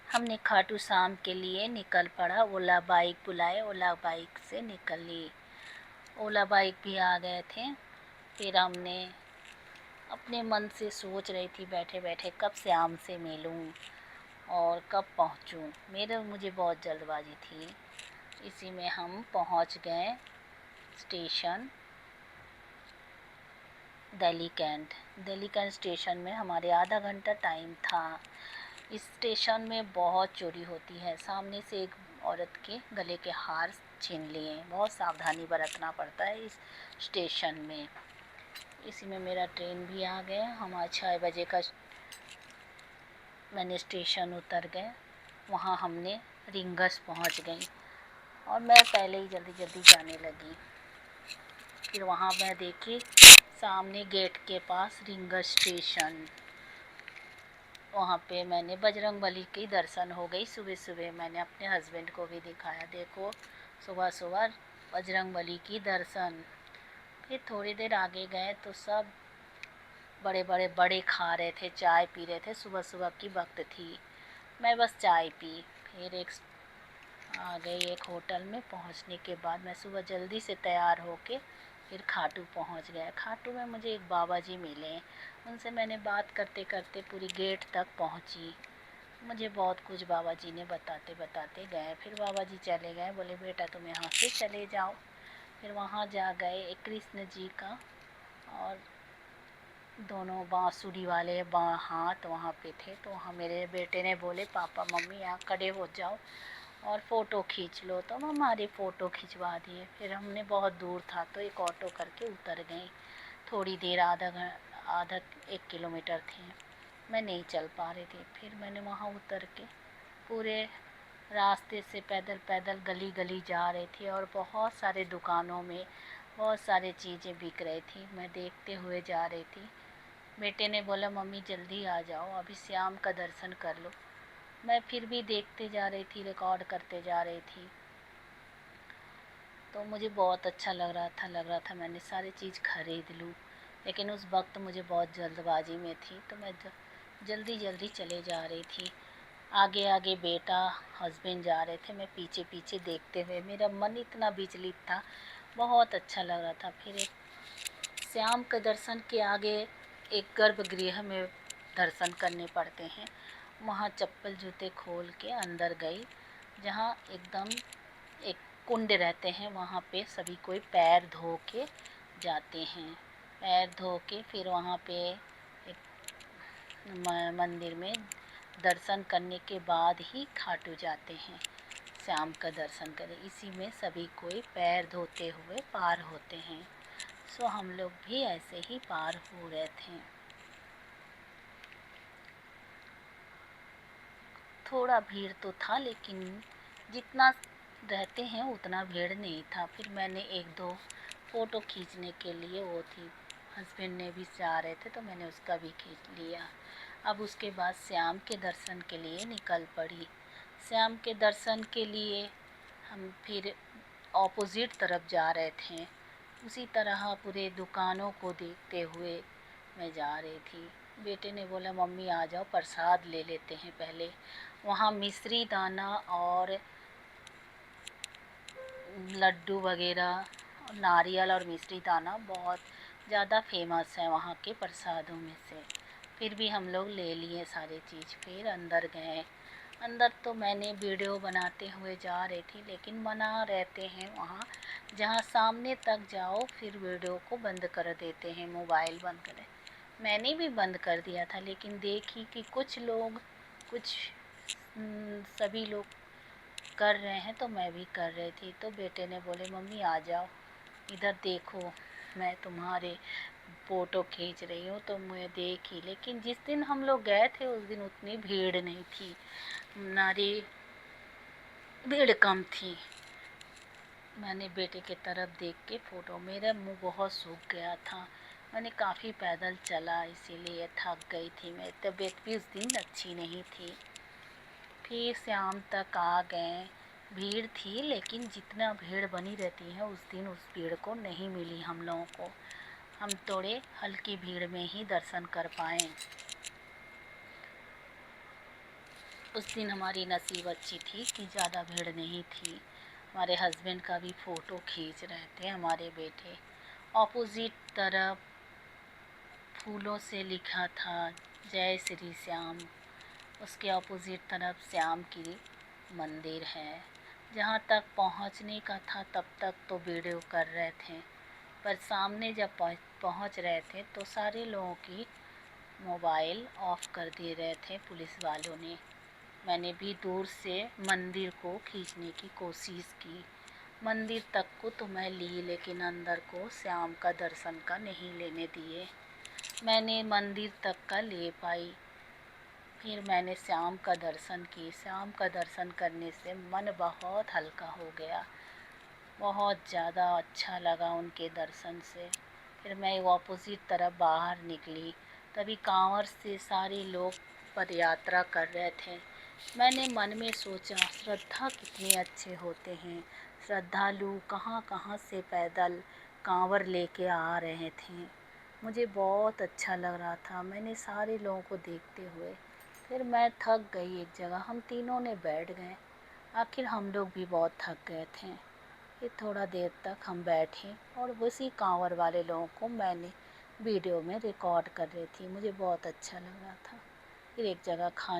हमने खाटू श्याम के लिए निकल पड़ा। ओला बाइक बुलाए, ओला बाइक से निकली। ओला बाइक भी आ गए थे। फिर हमने अपने मन से सोच रही थी बैठे बैठे कब श्याम से मिलूं और कब पहुंचूं। मुझे बहुत जल्दबाजी थी। इसी में हम पहुंच गए स्टेशन दिल्ली कैंट स्टेशन में। हमारे आधा घंटा टाइम था। इस स्टेशन में बहुत चोरी होती है। सामने से एक औरत के गले के हार छीन लिए। बहुत सावधानी बरतना पड़ता है इस स्टेशन में। इसी में मेरा ट्रेन भी आ गया। हम 6 बजे का मैंने स्टेशन उतर गए। वहाँ हमने रिंगस पहुँच गई और मैं पहले ही जल्दी जल्दी जाने लगी। फिर वहाँ मैं देखी सामने गेट के पास रिंगस स्टेशन। वहाँ पे मैंने बजरंगबली के दर्शन हो गई। सुबह सुबह मैंने अपने हस्बैंड को भी दिखाया, देखो सुबह सुबह बजरंगबली की दर्शन। फिर थोड़ी देर आगे गए तो सब बड़े खा रहे थे, चाय पी रहे थे। सुबह सुबह की वक्त थी। मैं बस चाय पी। फिर आ गई एक होटल में। पहुँचने के बाद मैं सुबह जल्दी से तैयार होके फिर खाटू पहुँच गया। खाटू में मुझे एक बाबा जी मिले। उनसे मैंने बात करते करते पूरी गेट तक पहुँची। मुझे बहुत कुछ बाबा जी ने बताते बताते गए। फिर बाबा जी चले गए, बोले बेटा तुम यहाँ से चले जाओ। फिर वहाँ जा गए। एक कृष्ण जी का और दोनों बांसुरी वाले हाथ वहाँ पे थे। तो वहाँ मेरे बेटे ने बोले पापा मम्मी यहाँ खड़े हो जाओ और फ़ोटो खींच लो। तो हम हमारी फ़ोटो खिंचवा दिए। फिर हमने बहुत दूर था तो एक ऑटो करके उतर गए। थोड़ी देर आधा 1 किलोमीटर थे। मैं नहीं चल पा रही थी। फिर मैंने वहाँ उतर के पूरे रास्ते से पैदल पैदल गली गली जा रही थी और बहुत सारे दुकानों में बहुत सारी चीज़ें बिक रही थी। मैं देखते हुए जा रही थी। बेटे ने बोला मम्मी जल्दी आ जाओ, अभी श्याम का दर्शन कर लो। मैं फिर भी देखते जा रही थी, रिकॉर्ड करते जा रही थी। तो मुझे बहुत अच्छा लग रहा था मैंने सारी चीज़ खरीद लूँ। लेकिन उस वक्त मुझे बहुत जल्दबाजी में थी तो मैं जल्दी जल्दी चले जा रही थी। आगे आगे बेटा हस्बैंड जा रहे थे, मैं पीछे पीछे देखते हुए। मेरा मन इतना विचलित था, बहुत अच्छा लग रहा था। फिर एक श्याम के दर्शन के आगे एक गर्भगृह में दर्शन करने पड़ते हैं। वहाँ चप्पल जूते खोल के अंदर गई, जहाँ एकदम एक कुंड रहते हैं। वहाँ पे सभी कोई पैर धो के जाते हैं। पैर धो के फिर वहाँ पे एक मंदिर में दर्शन करने के बाद ही खाटू जाते हैं श्याम का दर्शन करें। इसी में सभी कोई पैर धोते हुए पार होते हैं। सो हम लोग भी ऐसे ही पार हो रहे थे। थोड़ा भीड़ तो था लेकिन जितना रहते हैं उतना भीड़ नहीं था। फिर मैंने 1-2 फ़ोटो खींचने के लिए वो थी, हस्बैंड ने भी जा रहे थे तो मैंने उसका भी खींच लिया। अब उसके बाद श्याम के दर्शन के लिए निकल पड़ी। श्याम के दर्शन के लिए हम फिर ऑपोजिट तरफ जा रहे थे। उसी तरह पूरे दुकानों को देखते हुए मैं जा रही थी। बेटे ने बोला मम्मी आ जाओ प्रसाद ले लेते हैं पहले। वहाँ मिश्री दाना और लड्डू वगैरह, नारियल और मिश्री दाना बहुत ज़्यादा फेमस है वहाँ के प्रसादों में से। फिर भी हम लोग ले लिए सारी चीज़। फिर अंदर गए। अंदर तो मैंने वीडियो बनाते हुए जा रही थी, लेकिन मना रहते हैं वहाँ, जहाँ सामने तक जाओ फिर वीडियो को बंद कर देते हैं, मोबाइल बंद करें। मैंने भी बंद कर दिया था, लेकिन देखी कि कुछ सभी लोग कर रहे हैं तो मैं भी कर रही थी। तो बेटे ने बोले मम्मी आ जाओ इधर देखो, मैं तुम्हारे फ़ोटो खींच रही हूँ। तो मैं देखी, लेकिन जिस दिन हम लोग गए थे उस दिन उतनी भीड़ नहीं थी, नारी भीड़ कम थी। मैंने बेटे के तरफ देख के फ़ोटो, मेरा मुंह बहुत सूख गया था। मैंने काफ़ी पैदल चला, इसीलिए थक गई थी मैं। तबीयत भी उस दिन अच्छी नहीं थी। फिर शाम तक आ गए। भीड़ थी लेकिन जितना भीड़ बनी रहती है उस दिन उस भीड़ को नहीं मिली हम लोगों को। हम थोड़े हल्की भीड़ में ही दर्शन कर पाए। उस दिन हमारी नसीब अच्छी थी कि ज़्यादा भीड़ नहीं थी। हमारे हस्बैंड का भी फ़ोटो खींच रहे थे हमारे बेटे। ऑपोजिट तरफ फूलों से लिखा था जय श्री श्याम। उसके ऑपोजिट तरफ श्याम की मंदिर है। जहाँ तक पहुँचने का था तब तक तो वीडियो कर रहे थे, पर सामने जब पहुँच रहे थे तो सारे लोगों की मोबाइल ऑफ कर दे रहे थे पुलिस वालों ने। मैंने भी दूर से मंदिर को खींचने की कोशिश की। मंदिर तक को तो मैं ली, लेकिन अंदर को श्याम का दर्शन का नहीं लेने दिए। मैंने मंदिर तक का ले पाई, फिर मैंने श्याम का दर्शन की। श्याम का दर्शन करने से मन बहुत हल्का हो गया, बहुत ज़्यादा अच्छा लगा उनके दर्शन से। फिर मैं ऑपोजिट तरफ बाहर निकली, तभी कांवर से सारे लोग पद यात्रा कर रहे थे। मैंने मन में सोचा, श्रद्धा कितने अच्छे होते हैं। श्रद्धालु कहाँ कहाँ से पैदल कांवर लेके आ रहे थे। मुझे बहुत अच्छा लग रहा था। मैंने सारे लोगों को देखते हुए फिर मैं थक गई। एक जगह हम तीनों ने बैठ गए। आखिर हम लोग भी बहुत थक गए थे। फिर थोड़ा देर तक हम बैठे और उसी कांवर वाले लोगों को मैंने वीडियो में रिकॉर्ड कर रही थी। मुझे बहुत अच्छा लग रहा था। फिर एक जगह खाने